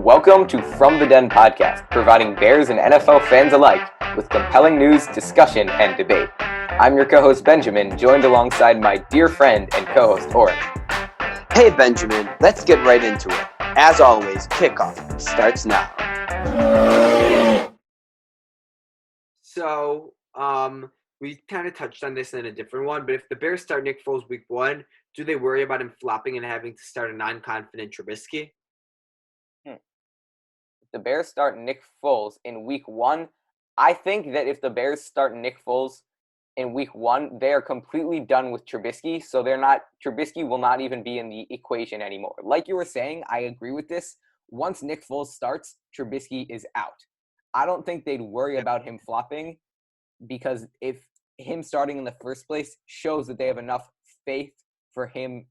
Welcome to From the Den podcast, providing Bears and NFL fans alike with compelling news, discussion, and debate. I'm your co-host Benjamin, joined alongside my dear friend and co-host Oren. Hey Benjamin, let's get right into it. As always, kickoff starts now. So, we kind of touched on this in a different one, but if the Bears start Nick Foles week 1, do they worry about him flopping and having to start a non-confident Trubisky? The Bears start Nick Foles in week 1. I think that if the Bears start Nick Foles in week 1, they are completely done with Trubisky. So Trubisky will not even be in the equation anymore. Like you were saying, I agree with this. Once Nick Foles starts, Trubisky is out. I don't think they'd worry about him flopping because if him starting in the first place shows that they have enough faith for him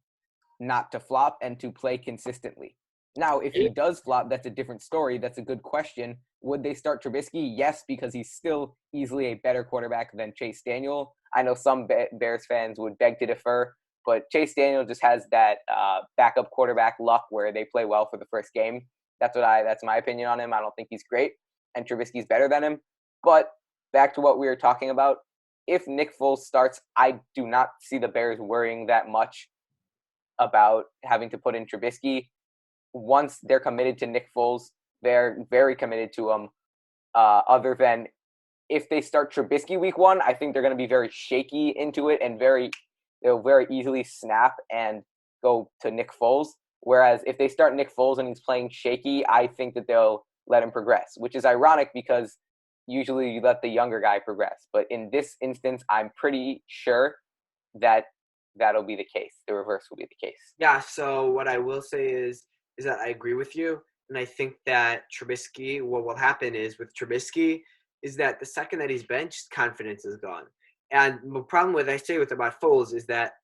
not to flop and to play consistently. Now, if he does flop, that's a different story. That's a good question. Would they start Trubisky? Yes, because he's still easily a better quarterback than Chase Daniel. I know some Bears fans would beg to defer, but Chase Daniel just has that backup quarterback luck where they play well for the first game. That's my opinion on him. I don't think he's great, and Trubisky's better than him. But back to what we were talking about, if Nick Foles starts, I do not see the Bears worrying that much about having to put in Trubisky. Once they're committed to Nick Foles, they're very committed to him. Other than if they start Trubisky week 1, I think they're going to be very shaky into it and they'll very easily snap and go to Nick Foles. Whereas if they start Nick Foles and he's playing shaky, I think that they'll let him progress, which is ironic because usually you let the younger guy progress. But in this instance, I'm pretty sure that that'll be the case. The reverse will be the case. Yeah, so what I will say is that I agree with you. And I think that Trubisky, what will happen is with Trubisky is that the second that he's benched, confidence is gone. And the problem about Foles is that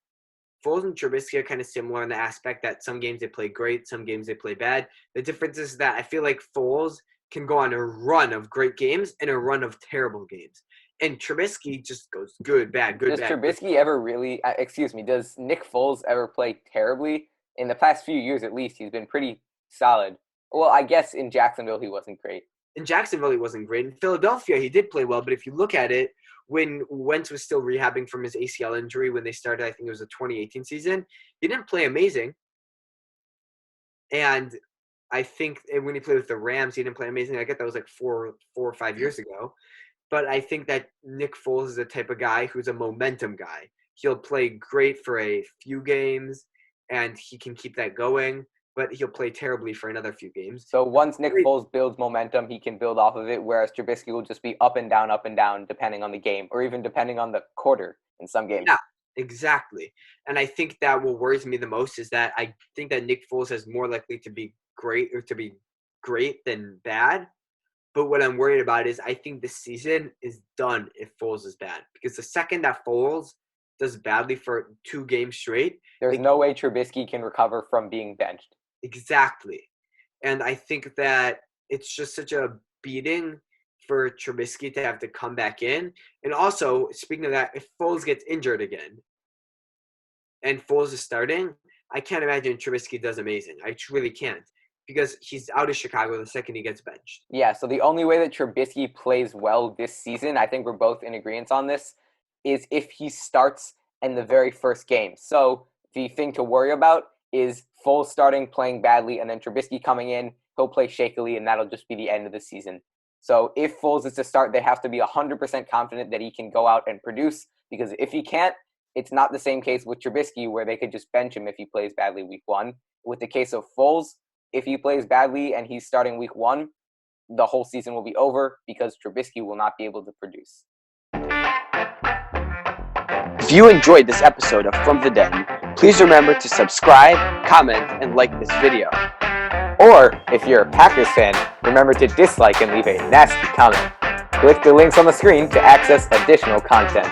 Foles and Trubisky are kind of similar in the aspect that some games they play great, some games they play bad. The difference is that I feel like Foles can go on a run of great games and a run of terrible games. And Trubisky just goes good, bad, good, bad. Does Nick Foles ever play terribly? In the past few years, at least, he's been pretty solid. Well, I guess in Jacksonville, he wasn't great. In Jacksonville, he wasn't great. In Philadelphia, he did play well. But if you look at it, when Wentz was still rehabbing from his ACL injury when they started, I think it was the 2018 season, he didn't play amazing. And I think when he played with the Rams, he didn't play amazing. I get that was like 4 or 5 years ago. But I think that Nick Foles is the type of guy who's a momentum guy. He'll play great for a few games, and he can keep that going, but he'll play terribly for another few games. So once Nick Foles builds momentum, he can build off of it, whereas Trubisky will just be up and down, depending on the game, or even depending on the quarter in some games. Yeah, exactly. And I think that what worries me the most is that I think that Nick Foles is more likely to be great than bad. But what I'm worried about is I think the season is done if Foles is bad. Because the second that Foles does badly for 2 games straight, there's no way Trubisky can recover from being benched. Exactly. And I think that it's just such a beating for Trubisky to have to come back in. And also, speaking of that, if Foles gets injured again and Foles is starting, I can't imagine Trubisky does amazing. I really can't. Because he's out of Chicago the second he gets benched. Yeah, so the only way that Trubisky plays well this season, I think we're both in agreement on this, is if he starts in the very first game. So the thing to worry about is Foles starting, playing badly, and then Trubisky coming in, he'll play shakily, and that'll just be the end of the season. So if Foles is to start, they have to be 100% confident that he can go out and produce, because if he can't, it's not the same case with Trubisky where they could just bench him if he plays badly week 1. With the case of Foles, if he plays badly and he's starting week 1, the whole season will be over because Trubisky will not be able to produce. If you enjoyed this episode of From the Den, please remember to subscribe, comment, and like this video. Or, if you're a Packers fan, remember to dislike and leave a nasty comment. Click the links on the screen to access additional content.